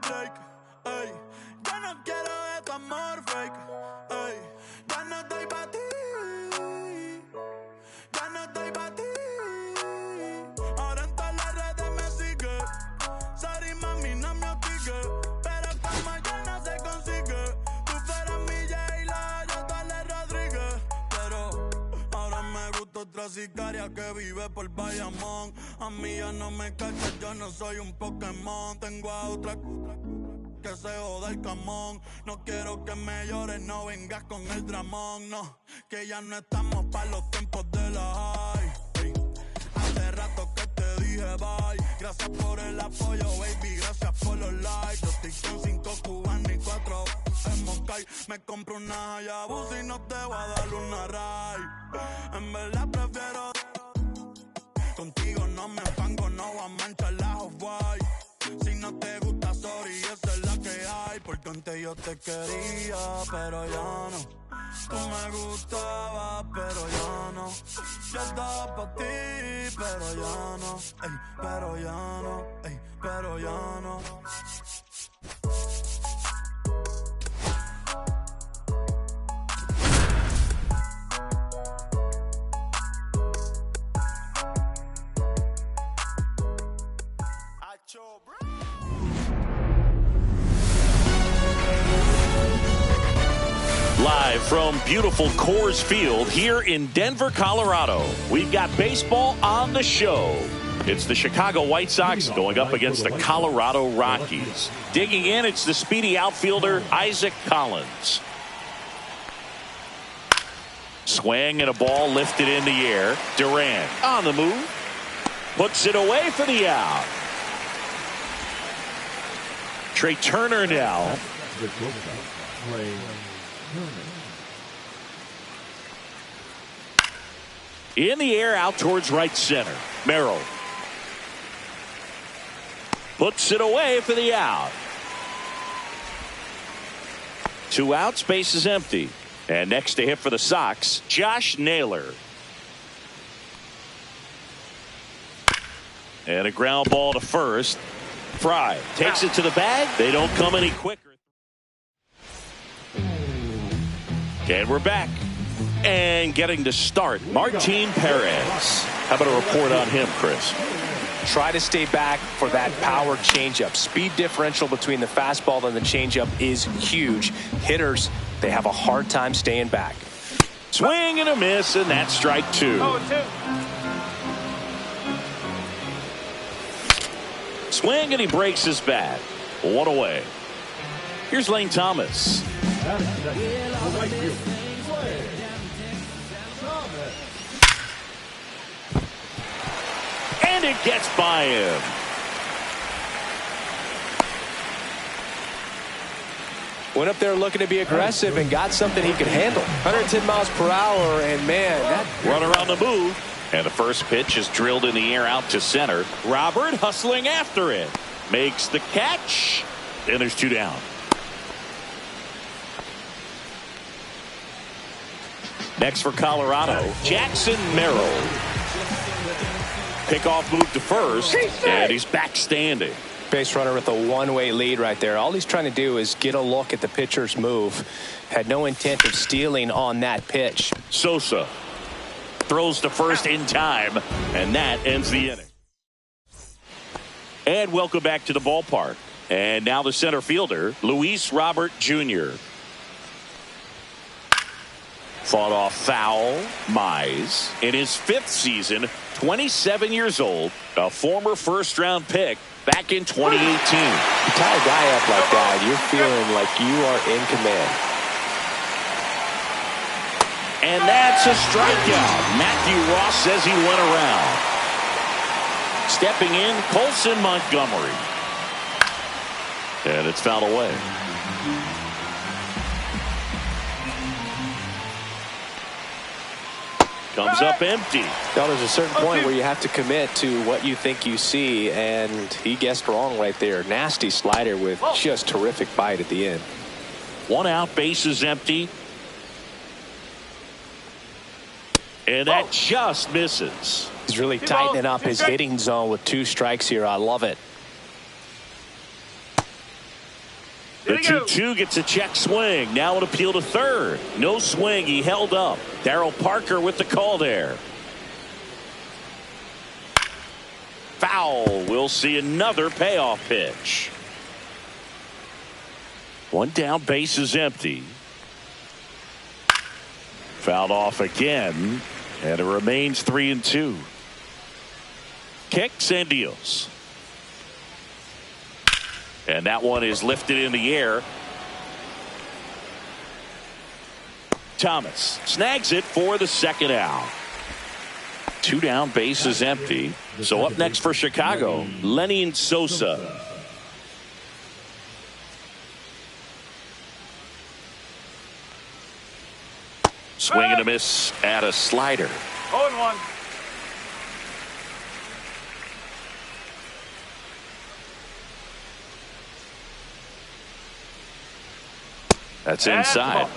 Drake, ey. Ya no quiero de tu amor fake, ey. Ya no estoy pa' ti, ya no estoy pa' ti. Ahora en todas las redes me sigue. Sorry mami, no me hostigue, pero como ya no se consigue. Tú fueras mi J-Lo, yo Dale Rodríguez. Pero ahora me gusta otra sicaria que vive por Bayamón. A mí ya no me cachas, yo no soy un Pokémon. Tengo a otra que se joda el camón. No quiero que me llores, no vengas con el dramón. No, que ya no estamos pa' los tiempos de la high. Ey, hace rato que te dije bye. Gracias por el apoyo, baby, gracias por los likes. Yo estoy con 5 cubanos y 4 en Moscay. Me compro una Hayabusa y no te voy a dar una ride. En verdad prefiero contigo, no me fango, no voy a manchar la Off-White. Si no te gusta, sorry, esa es la que hay. Porque antes yo te quería, pero ya no. Tú me gustabas, pero ya no. Yo estaba pa' ti, pero ya no. Ey, pero ya no, ey, pero ya no. Live from beautiful Coors Field here in Denver, Colorado, we've got baseball on the show. It's the Chicago White Sox going up against the Colorado Rockies. Digging in, it's the speedy outfielder Isaac Collins. Swing and a ball lifted in the air. Duran on the move. Puts it away for the out. Trey Turner now. In the air out towards right center. Merrill puts it away for the out. 2 outs, base is empty. And next to hit for the Sox, Josh Naylor. And a ground ball to first. Fry takes it to the bag. They don't come any quicker. And we're back. And getting to start, Martin Perez. How about a report on him, Chris? Try to stay back for that power changeup. Speed differential between the fastball and the changeup is huge. Hitters, they have a hard time staying back. Swing and a miss, and that's strike 2. Swing and he breaks his bat. 1 away. Here's Lane Thomas. And it gets by him. Went up there looking to be aggressive and got something he could handle. 110 miles per hour, and man, that runner on the move. And the first pitch is drilled in the air out to center. Robert hustling after it. Makes the catch. And there's 2 down. Next for Colorado, Jackson Merrill. Pickoff move to first, and he's back standing. Base runner with a one-way lead right there. All he's trying to do is get a look at the pitcher's move. Had no intent of stealing on that pitch. Sosa throws to first in time, and that ends the inning. And welcome back to the ballpark. And now the center fielder, Luis Robert Jr. Fought off foul. Mize, in his 5th season, 27 years old, a former first-round pick back in 2018. You tie a guy up like that, you're feeling like you are in command. And that's a strikeout. Matthew Ross says he went around. Stepping in, Colson Montgomery. And it's fouled away. Comes up empty. Now there's a certain point where you have to commit to what you think you see, and he guessed wrong right there. Nasty slider with just terrific bite at the end. 1 out, base is empty. And that just misses. He's really tightening up his hitting zone with 2 strikes here. I love it. The 2-2 gets a check swing. Now an appeal to third. No swing. He held up. Darryl Parker with the call there. Foul. We'll see another payoff pitch. One down, base is empty. Fouled off again, and it remains 3-2. Kicks and deals. And that one is lifted in the air. Thomas snags it for the second out. 2 down, base is empty. So up next for Chicago, Lenny Sosa. Swing and a miss at a slider. 0-1. That's inside.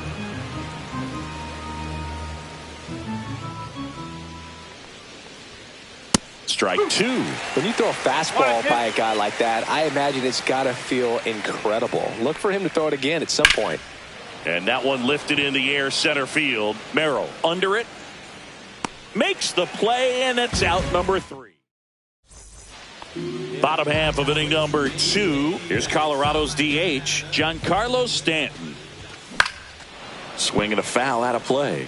Strike 2. When you throw a fastball by a guy like that, I imagine it's got to feel incredible. Look for him to throw it again at some point. And that one lifted in the air, center field. Merrill under it. Makes the play, and it's out number 3. Bottom half of inning number 2. Here's Colorado's DH, Giancarlo Stanton. Swing and a foul out of play.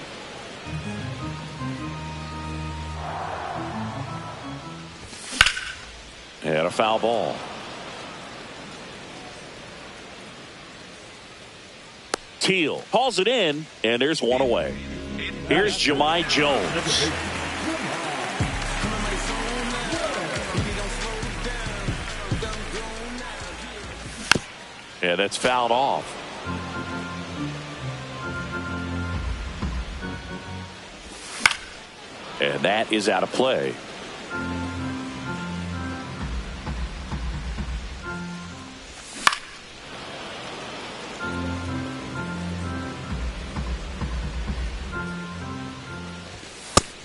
And a foul ball. Teal hauls it in, and there's one away. Here's Jahmai Jones. And that's fouled off. And that is out of play.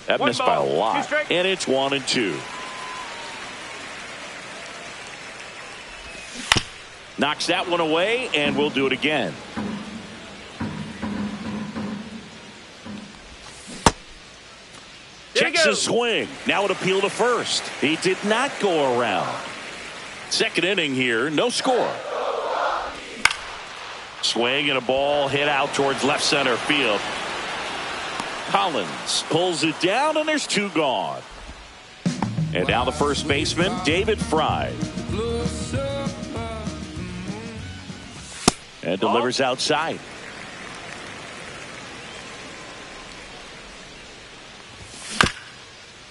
That missed by a lot. And it's 1-2. Knocks that one away, and we'll do it again. Checks his swing. Now an appeal to first. He did not go around. Second inning here, no score. Swing and a ball hit out towards left center field. Collins pulls it down, and there's 2 gone. And now the first baseman, David Fry. And delivers outside.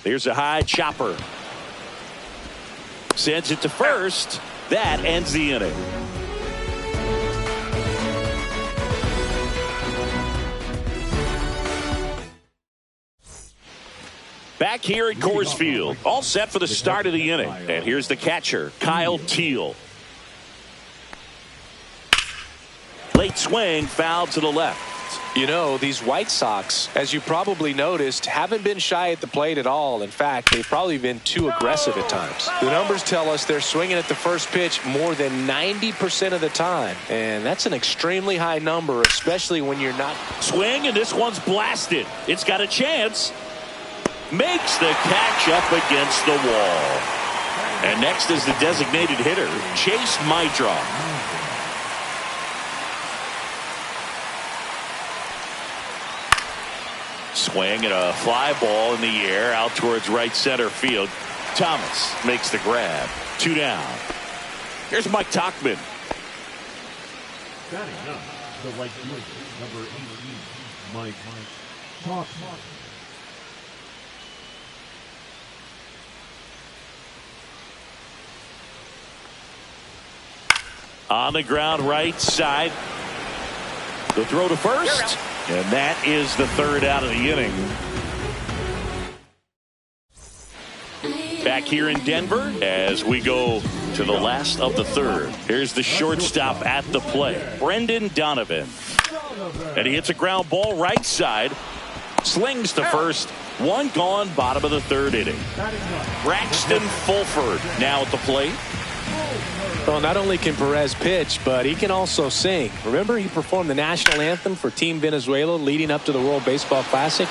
There's a high chopper. Sends it to first. That ends the inning. Back here at Coors Field, all set for the start of the inning. And here's the catcher, Kyle Teal. Late swing, foul to the left. You know, these White Sox, as you probably noticed, haven't been shy at the plate at all. In fact, they've probably been too aggressive at times. The numbers tell us they're swinging at the first pitch more than 90% of the time. And that's an extremely high number, especially when you're not. Swing, and this one's blasted. It's got a chance. Makes the catch up against the wall. And next is the designated hitter, Chase Meidroth. Swing and a fly ball in the air out towards right center field. Thomas makes the grab. 2 down. Here's Mike Tauchman. Batting up, the right fielder, number 18, Mike Tauchman. On the ground right side. The throw to first. And that is the 3rd out of the inning. Back here in Denver as we go to the last of the 3rd. Here's the shortstop at the plate, Brendan Donovan. And he hits a ground ball right side. Slings to first. 1 gone, bottom of the 3rd inning. Braxton Fulford now at the plate. Well, not only can Perez pitch, but he can also sing. Remember, he performed the national anthem for Team Venezuela leading up to the World Baseball Classic?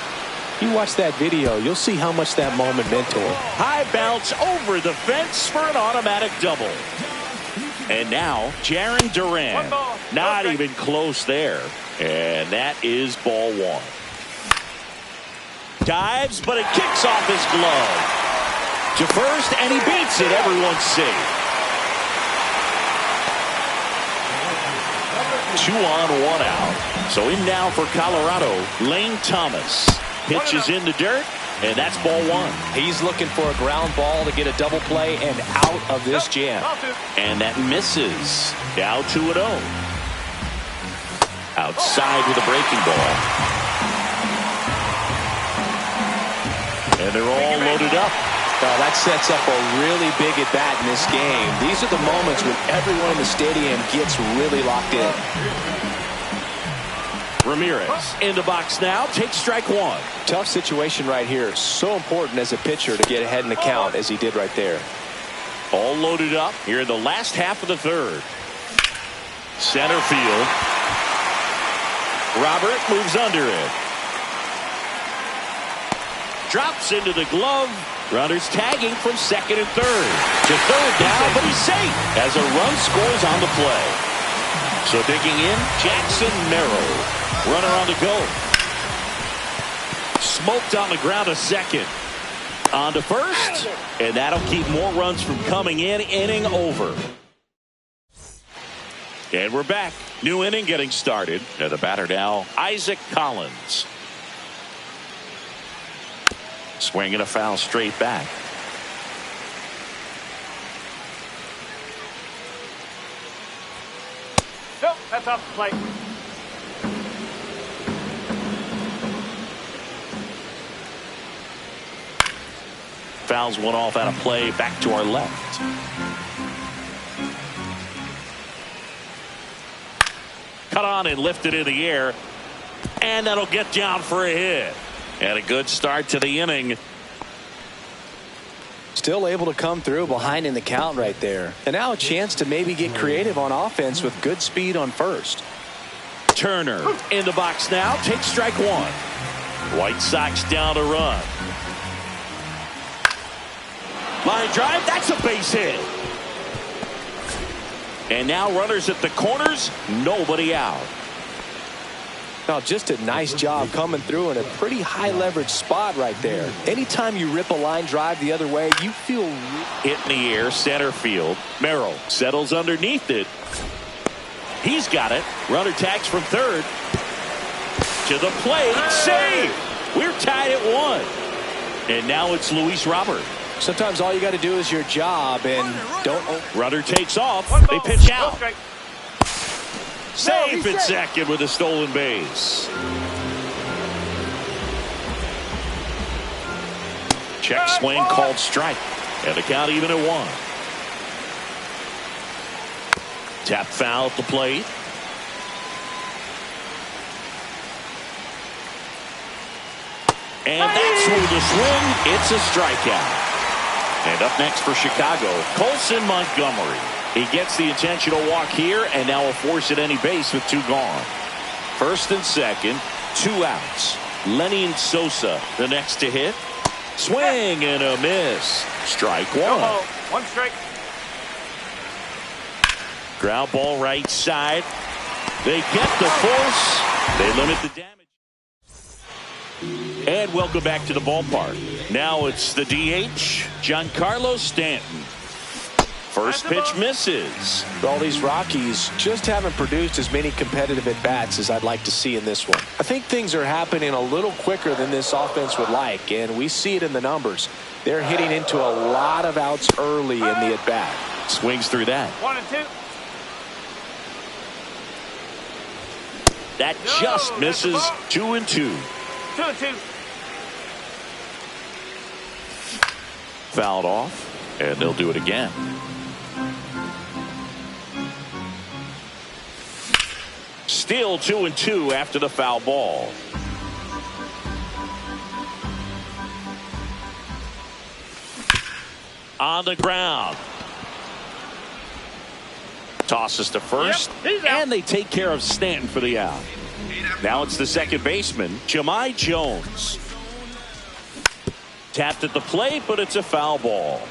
You watch that video, you'll see how much that moment meant to him. High bounce over the fence for an automatic double. And now, Jarren Duran. Not even close there. And that is ball one. Dives, but it kicks off his glove. To first, and he beats it. Everyone's safe. 2 on, 1 out. So in now for Colorado, Lane Thomas. Pitches in the dirt, and that's ball one. He's looking for a ground ball to get a double play and out of this jam. And that misses. Now 2-0. Outside with a breaking ball. And they're all loaded up. That sets up a really big at-bat in this game. These are the moments when everyone in the stadium gets really locked in. Ramirez in the box now. Takes strike one. Tough situation right here. So important as a pitcher to get ahead in the count as he did right there. All loaded up here in the last half of the third. Center field. Robert moves under it. Drops into the glove. Runners tagging from second and third. To third now, but he's safe as a run scores on the play. So digging in, Jackson Merrill. Runner on the go. Smoked on the ground a second. On to first. And that'll keep more runs from coming in. Inning over. And we're back. New inning getting started. And the batter now, Isaac Collins. Swinging a foul straight back. Nope, that's off the plate. Fouls one off out of play. Back to our left. Cut on and lifted in the air. And that'll get down for a hit. And a good start to the inning. Still able to come through behind in the count right there. And now a chance to maybe get creative on offense with good speed on first. Turner in the box now. Takes strike one. White Sox down a run. Line drive. That's a base hit. And now runners at the corners. Nobody out. Now just a nice job coming through in a pretty high leverage spot right there. Anytime you rip a line drive the other way, you feel hit in the air, center field. Merrill settles underneath it. He's got it. Runner tags from third. To the plate. Save. We're tied at 1. And now it's Luis Robert. Sometimes all you got to do is your job and don't. Runner takes off. They pitch out. Safe at second with a stolen base. Check swing called strike. And the count even at 1. Tap foul at the plate. And that's with the swing. It's a strikeout. And up next for Chicago, Colson Montgomery. He gets the intentional walk here, and now will force at any base with 2 gone. First and second, 2 outs. Lenny Sosa, the next to hit. Swing and a miss. Strike 1. 1 strike. Ground ball right side. They get the force. They limit the damage. And welcome back to the ballpark. Now it's the DH, Giancarlo Stanton. First pitch misses. All these Rockies just haven't produced as many competitive at-bats as I'd like to see in this one. I think things are happening a little quicker than this offense would like, and we see it in the numbers. They're hitting into a lot of outs early in the at-bat. Swings through that. 1 and 2. That just misses. 2 and 2. 2 and 2. Fouled off, and they'll do it again. Still 2 and 2 after the foul ball. On the ground. Tosses to first, and they take care of Stanton for the out. Now it's the second baseman, Jahmai Jones. Tapped at the plate, but it's a foul ball.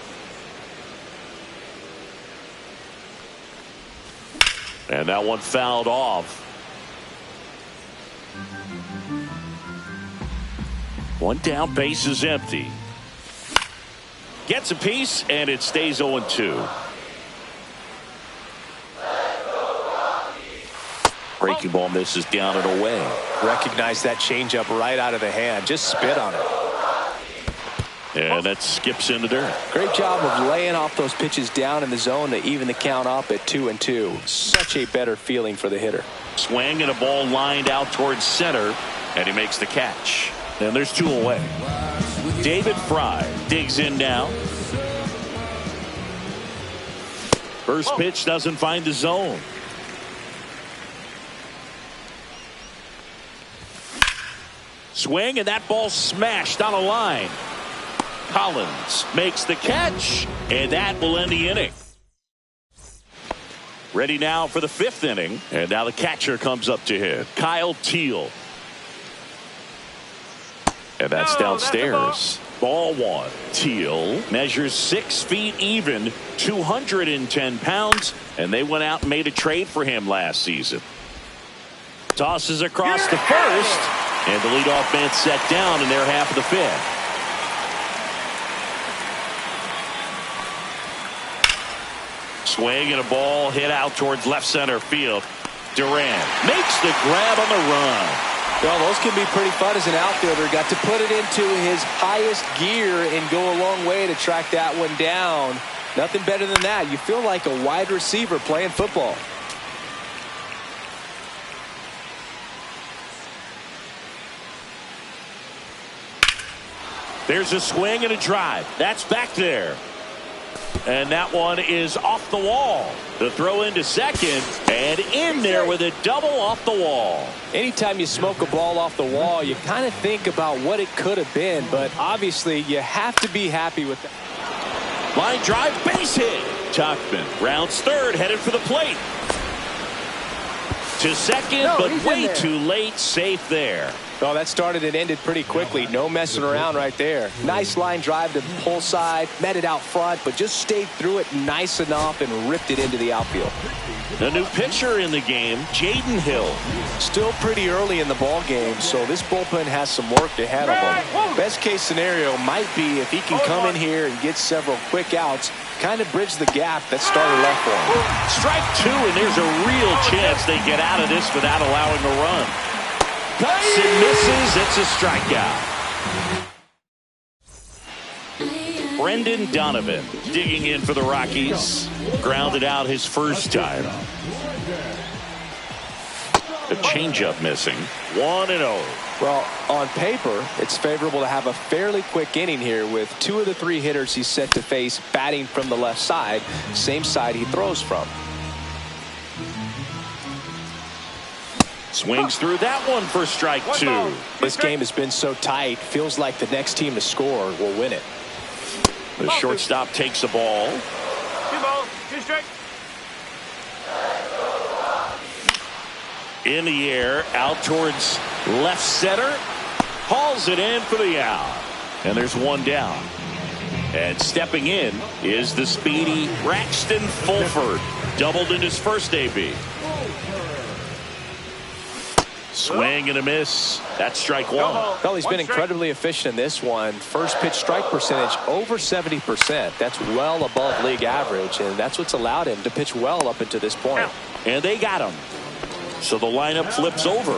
And that one fouled off. One down, base is empty. Gets a piece, and it stays 0-2. Breaking ball misses down and away. Recognize that changeup right out of the hand. Just spit on it. And that skips in the dirt. Great job of laying off those pitches down in the zone to even the count up at 2-2. Such a better feeling for the hitter. Swing and a ball lined out towards center, and he makes the catch. And there's 2 away. David Fry digs in now. First pitch doesn't find the zone. Swing, and that ball smashed on a line. Collins makes the catch, and that will end the inning. Ready now for the 5th inning, and now the catcher comes up to hit. Kyle Teel. And that's downstairs. Ball 1. Teel measures 6 feet even, 210 pounds, and they went out and made a trade for him last season. Tosses across to first, and the leadoff man set down in their half of the 5th. Swing and a ball hit out towards left center field. Duran makes the grab on the run. Well, those can be pretty fun as an outfielder. Got to put it into his highest gear and go a long way to track that one down. Nothing better than that. You feel like a wide receiver playing football. There's a swing and a drive. That's back there. And that one is off the wall. The throw into second, and in there with a double off the wall. Anytime you smoke a ball off the wall, you kind of think about what it could have been, but obviously you have to be happy with that. Line drive, base hit. Tuchman rounds third, headed for the plate. To second, but way too late, safe there. Oh, that started and ended pretty quickly. No messing around right there. Nice line drive to pull side, met it out front, but just stayed through it nice enough and ripped it into the outfield. The new pitcher in the game, Jaden Hill. Still pretty early in the ball game, so this bullpen has some work ahead of them. Best case scenario might be if he can come in here and get several quick outs, kind of bridge the gap that starter left for him. Strike 2, and there's a real chance they get out of this without allowing a run. Cuts and misses. It's a strikeout. Brendan Donovan digging in for the Rockies. Grounded out his first time. The changeup missing. 1-0. Well, on paper, it's favorable to have a fairly quick inning here with 2 of the 3 hitters he's set to face batting from the left side, same side he throws from. Swings through that one for strike 2. This game has been so tight, feels like the next team to score will win it. The shortstop takes the ball. 2 balls, 2 strikes. In the air, out towards left center. Hauls it in for the out. And there's 1 down. And stepping in is the speedy Braxton Fulford. Doubled in his first AB. Swing and a miss. That's strike 1. Well, he's been incredibly efficient in this one. First pitch strike percentage over 70%. That's well above league average, and that's what's allowed him to pitch well up until this point. And they got him. So the lineup flips over.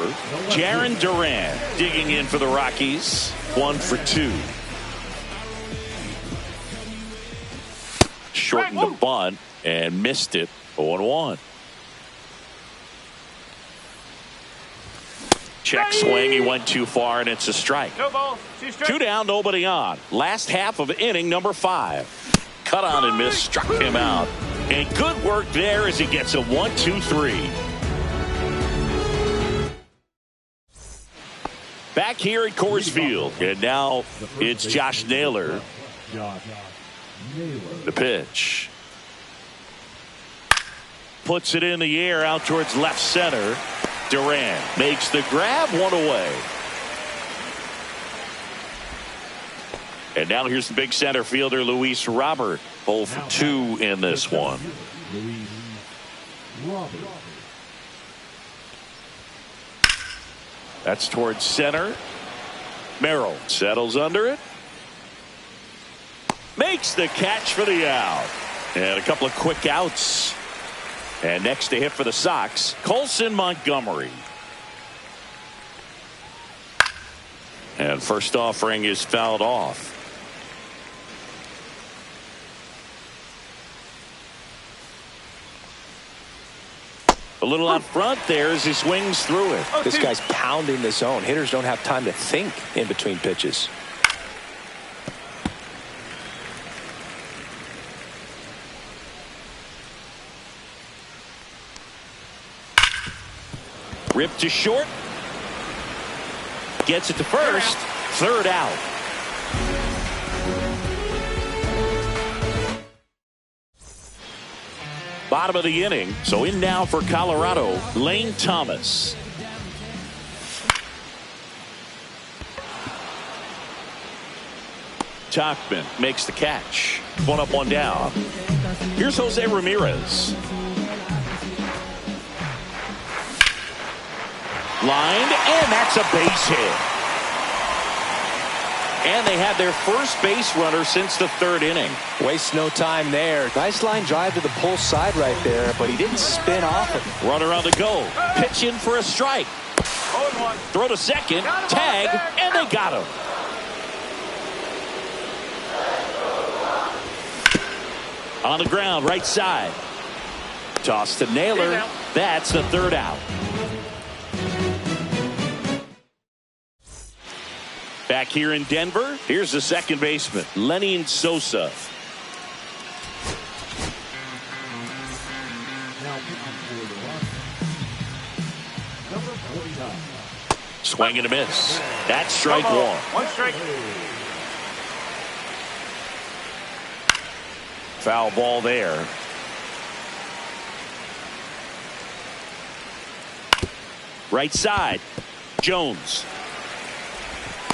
Jarren Duran digging in for the Rockies. 1 for 2. Shortened the bunt and missed it. 0-1. Check swing. He went too far, and it's a strike. 2 balls, 2 strikes. 2 down, nobody on. Last half of inning number 5. Cut on and miss, struck him out. And good work there as he gets a 1-2-3. Back here at Coors Field, and now it's Josh Naylor. The pitch. puts it in the air out towards left center. Duran makes the grab, one away. And now here's the big center fielder, Luis Robert. 0 for 2 in this one. Luis Robert. That's towards center. Merrill settles under it. Makes the catch for the out. And a couple of quick outs. And next to hit for the Sox, Colson Montgomery. And first offering is fouled off. A little out front there as he swings through it. This guy's pounding the zone. Hitters don't have time to think in between pitches. Ripped to short. Gets it to first. Third out. Bottom of the inning. So in now for Colorado, Lane Thomas. Tauchman makes the catch. One up, one down. Here's Jose Ramirez. Lined, and that's a base hit. And they had their first base runner since the third inning. Waste no time there. Nice line drive to the pull side right there, but he didn't spin off it. Runner on the go. Pitch in for a strike. Throw to second. Tag, and they got him. On the ground, right side. Toss to Naylor. That's the third out. Back here in Denver, here's the second baseman, Lenyn Sosa. Now pitching for the Rockies, number 49. Swing and a miss. That's strike one. One strike. Foul ball there. Right side, Jones.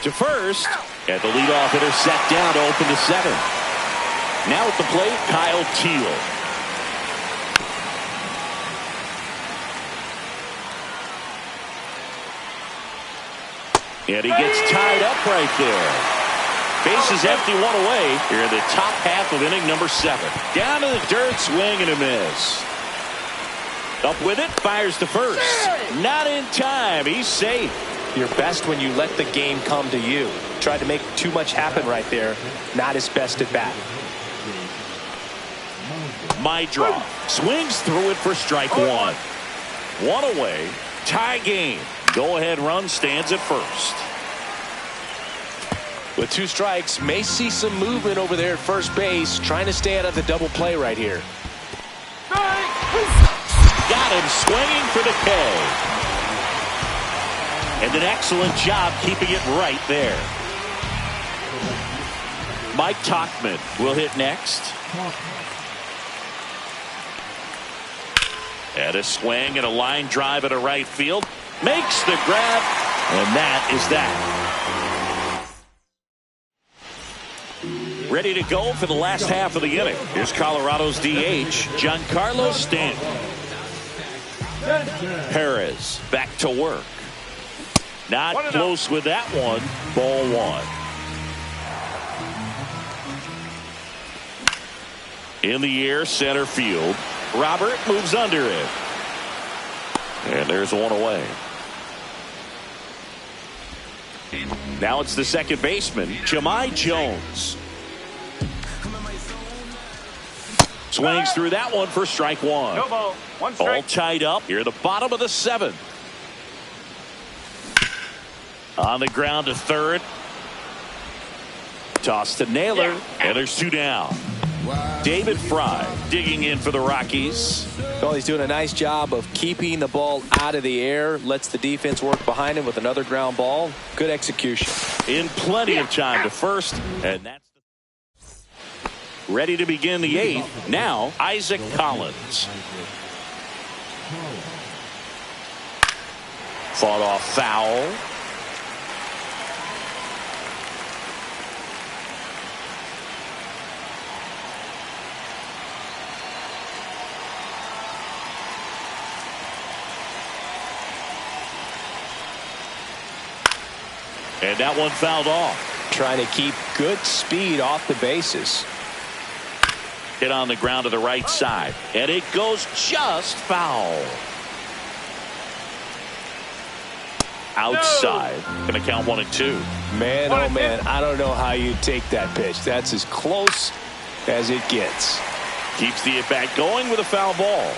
To first, and the leadoff hitter set down to open the seventh. Now at the plate, Kyle Teel. And he gets tied up right there. Bases empty, one away here in the top half of inning number 7. Down to the dirt, swing and a miss. Up with it, fires to first. Not in time, he's safe. You're best when you let the game come to you. Tried to make too much happen right there. Not his best at bat. Meidroff swings through it for strike one. One away. Tie game. Go ahead run stands at first. With 2 strikes, may see some movement over there at first base. Trying to stay out of the double play right here. Got him swinging for the K. And an excellent job keeping it right there. Mike Tauchman will hit next. And a swing and a line drive at a right field. Makes the grab. And that is that. Ready to go for the last half of the inning. Here's Colorado's DH, Giancarlo Stanton. Perez back to work. Not close with that one. Ball one. In the air, center field. Robert moves under it. And there's one away. Now it's the second baseman, Jahmai Jones. Swings through that one for strike one. No ball. One strike. All tied up here at the bottom of the 7th. On the ground to third. Toss to Naylor. And there's 2 down. David Fry digging in for the Rockies. Well, he's doing a nice job of keeping the ball out of the air. Lets the defense work behind him with another ground ball. Good execution. In plenty of time to first. And that's ready to begin the 8th. Now Isaac Collins. Fought off foul. And that one fouled off. Trying to keep good speed off the bases. Hit on the ground to the right side. And it goes just foul. Outside. Going to count 1 and 2. Man, oh man, I don't know how you take that pitch. That's as close as it gets. Keeps the at-bat going with a foul ball.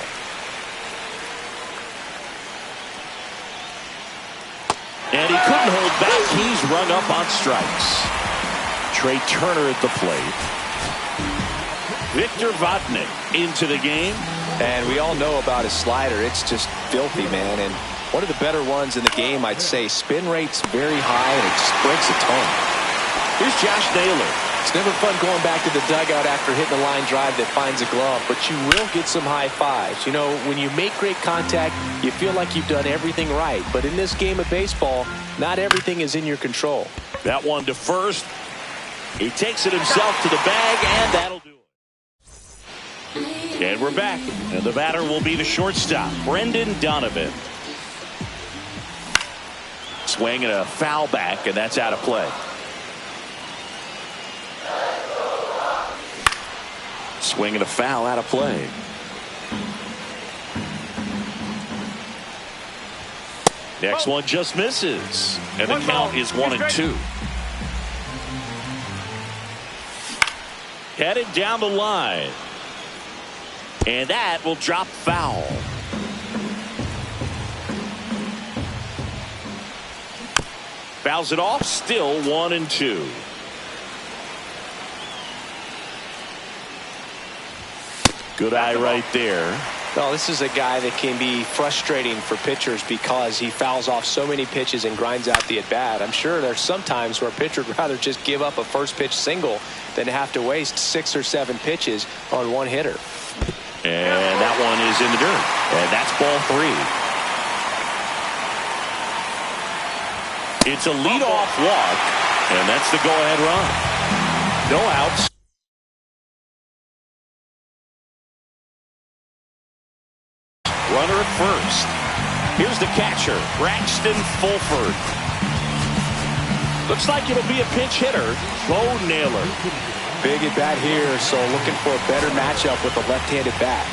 And he couldn't hold back. He's rung up on strikes. Trey Turner at the plate. Victor Vodnik into the game. And we all know about his slider. It's just filthy, man. And one of the better ones in the game, I'd say. Spin rate's very high, and it just breaks a ton. Here's Josh Naylor. It's never fun going back to the dugout after hitting a line drive that finds a glove, but you will get some high fives. You know, when you make great contact, you feel like you've done everything right. But in this game of baseball, not everything is in your control. That one to first. He takes it himself to the bag, and that'll do it. And we're back. And the batter will be the shortstop, Brendan Donovan. Swing and a foul back, and that's out of play. Swing and a foul out of play. Next one just misses. And the count is 1 and 2. Headed down the line. And that will drop foul. Fouls it off. Still 1 and 2. Good eye right there. No, this is a guy that can be frustrating for pitchers because he fouls off so many pitches and grinds out the at-bat. I'm sure there's some times where a pitcher would rather just give up a first pitch single than have to waste 6 or 7 pitches on one hitter. And that one is in the dirt. And that's ball 3. It's a leadoff walk. And that's the go-ahead run. No outs. Runner at first. Here's the catcher, Braxton Fulford. Looks like it'll be a pinch hitter, Bo Naylor. Big at bat here, so looking for a better matchup with the left-handed bat.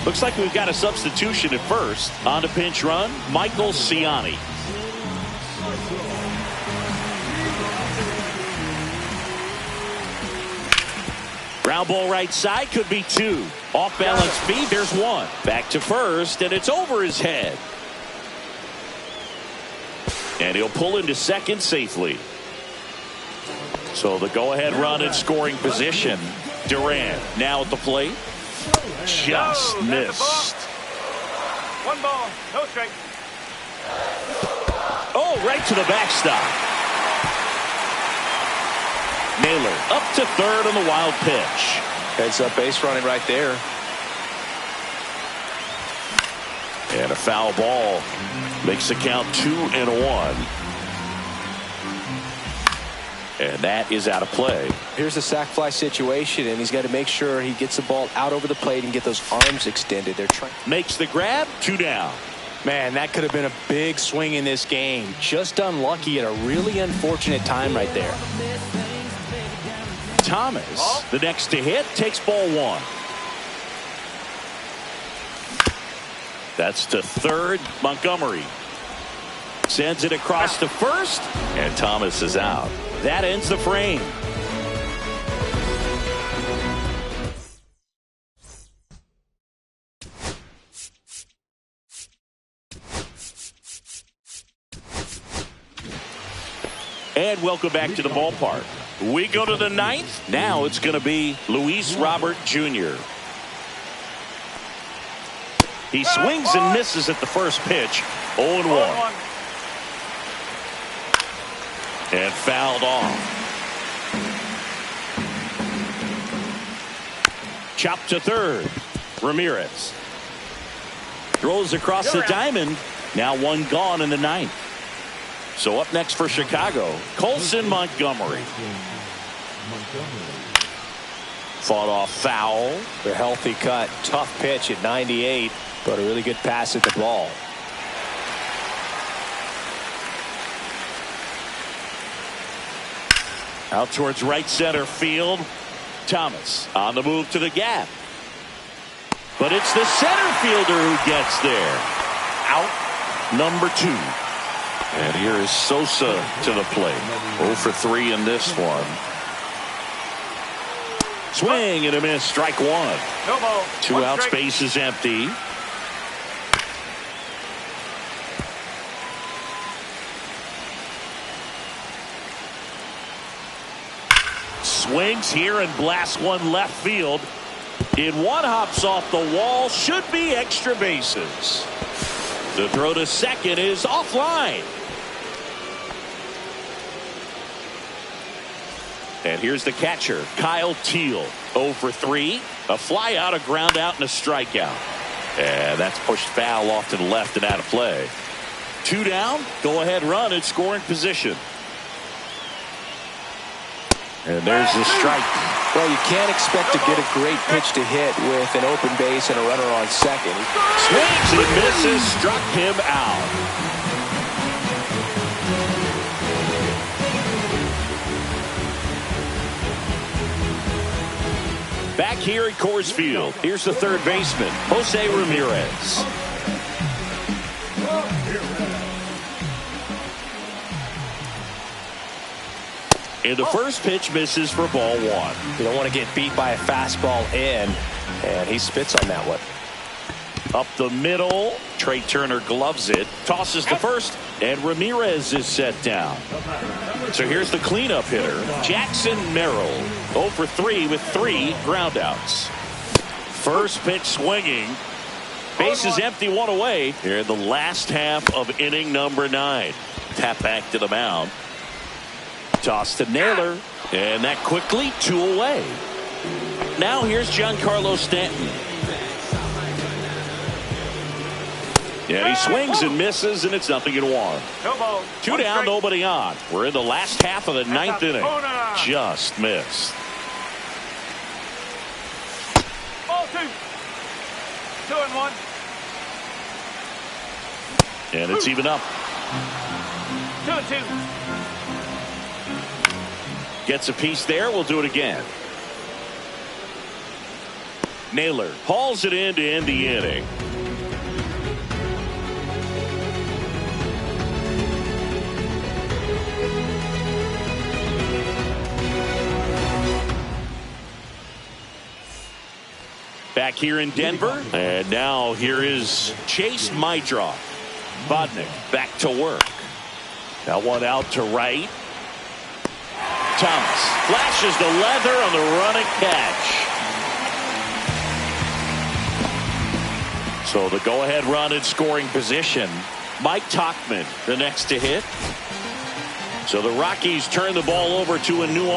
Looks like we've got a substitution at first. On to pinch run, Michael Ciani. Ground ball right side, could be 2. Off balance speed, there's 1. Back to first, and it's over his head. And he'll pull into second safely. So the go-ahead run in scoring position. Duran now at the plate. Just missed. 1 ball, no strike. Oh, right to the backstop. Naylor up to third on the wild pitch. Heads up base running right there. And a foul ball makes the count 2-1. And that is out of play. Here's a sac fly situation, and he's got to make sure he gets the ball out over the plate and get those arms extended. They're trying. Makes the grab, 2 down. Man, that could have been a big swing in this game. Just unlucky at a really unfortunate time right there. Thomas, the next to hit, takes ball 1. That's to third. Montgomery sends it across to first, and Thomas is out. That ends the frame. And welcome back to the ballpark. We go to the 9th. Now it's going to be Luis Robert Jr. He swings and misses at the first pitch. 0-1. And fouled off. Chopped to third. Ramirez throws across the diamond. Now one gone in the ninth. So up next for Chicago, Colson Montgomery. Fought off foul. The healthy cut. Tough pitch at 98, but a really good pass at the ball. Out towards right center field. Thomas on the move to the gap. But it's the center fielder who gets there. Out number 2. And here is Sosa to the plate. 0 for 3 in this one. Swing and a miss. Strike 1. No ball. 2 One outs. strike. Base is empty. Swings here and blasts one left field. In one, hops off the wall. Should be extra bases. The throw to second is offline. And here's the catcher, Kyle Teel. 0 for 3. A fly out, a ground out, and a strikeout. And that's pushed foul off to the left and out of play. 2 down. Go ahead run in scoring position. And there's the strike. Well, you can't expect to get a great pitch to hit with an open base and a runner on second. Swings and misses. Struck him out. Back here at Coors Field, here's the third baseman, Jose Ramirez. And the first pitch misses for ball 1. You don't want to get beat by a fastball in, and he spits on that one. Up the middle, Trey Turner gloves it, tosses the first, and Ramirez is set down. So here's the cleanup hitter, Jackson Merrill. 0 for 3 with 3 groundouts. First pitch swinging. Base is empty, 1 away. Here in the last half of inning number 9. Tap back to the mound. Toss to Naylor, and that quickly 2 away. Now here's Giancarlo Stanton. And he swings and misses, and it's 0-1. No ball. 2 One down, strike. nobody on. We're in the last half of the 9th inning. Just missed. Ball 2. 2-1. And it's even up. 2-2. Gets a piece there. We'll do it again. Naylor hauls it in to end the inning. Back here in Denver. And now here is Chase Mydroff. Vodnik back to work. Now one out to right. Thomas flashes the leather on the running catch. So the go-ahead run in scoring position. Mike Tauchman, the next to hit. So the Rockies turn the ball over to a new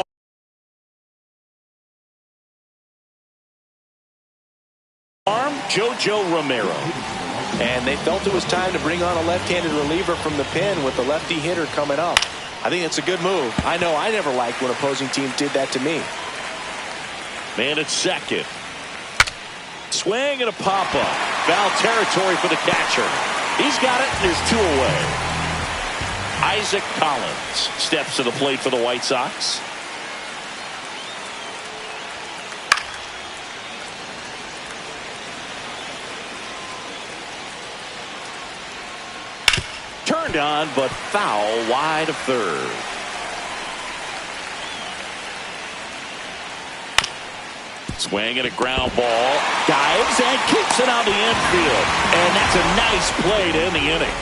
arm, Jojo Romero. And they felt it was time to bring on a left-handed reliever from the pen with the lefty hitter coming up. I think it's a good move. I know I never liked when opposing teams did that to me. Man at second. Swing and a pop-up. Foul territory for the catcher. He's got it, and there's 2 away. Isaac Collins steps to the plate for the White Sox. Turned on, but foul wide of third. Swing and a ground ball. Dives and keeps it on the infield. And that's a nice play to end the inning.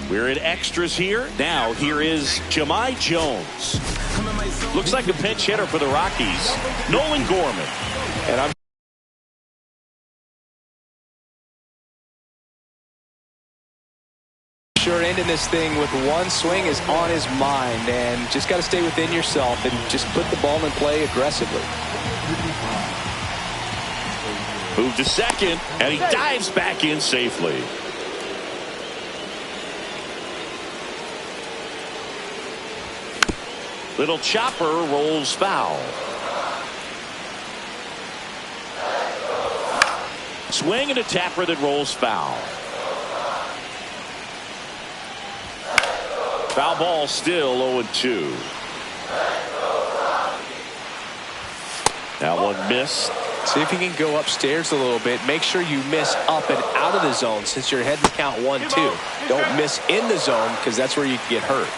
We're in extras here. Now here is Jahmai Jones. Looks like a pinch hitter for the Rockies. Nolan Gorman. And I'm sure ending this thing with one swing is on his mind, and just got to stay within yourself and just put the ball in play aggressively. Move to second, and he dives back in safely. Little chopper rolls foul. Swing and a tapper that rolls foul. Foul ball still 0-2. That one missed. See if you can go upstairs a little bit. Make sure you miss up and out of the zone since you're heading to count 1-2. Don't miss in the zone because that's where you can get hurt.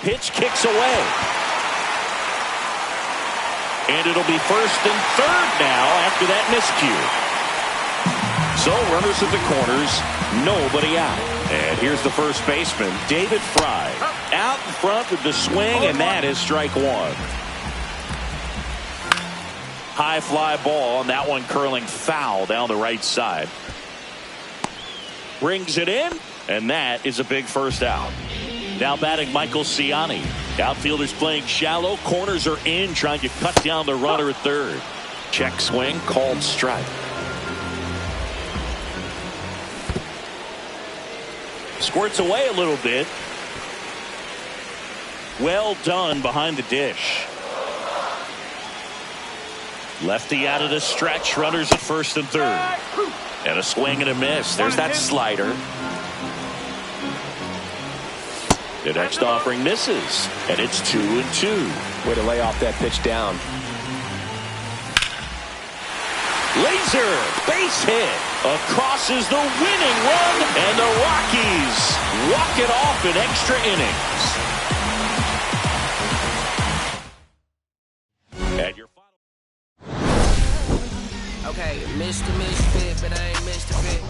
Pitch kicks away. And it'll be first and third now after that miscue. So runners at the corners, nobody out. And here's the first baseman, David Fry. Out in front with the swing, and that is strike one. High fly ball, and that one curling foul down the right side. Brings it in, and that is a big first out. Now batting Michael Ciani. Outfielders playing shallow. Corners are in, trying to cut down the runner at third. Check swing, called strike. Squirts away a little bit. Well done behind the dish. Lefty out of the stretch. Runners at first and third. And a swing and a miss. There's that slider. The next offering misses, and it's 2-2. Way to lay off that pitch down. Laser base hit. Across is the winning run, and the Rockies walk it off in extra innings. And your final. Okay, Mr. Misfit, but I ain't Mr. Fit.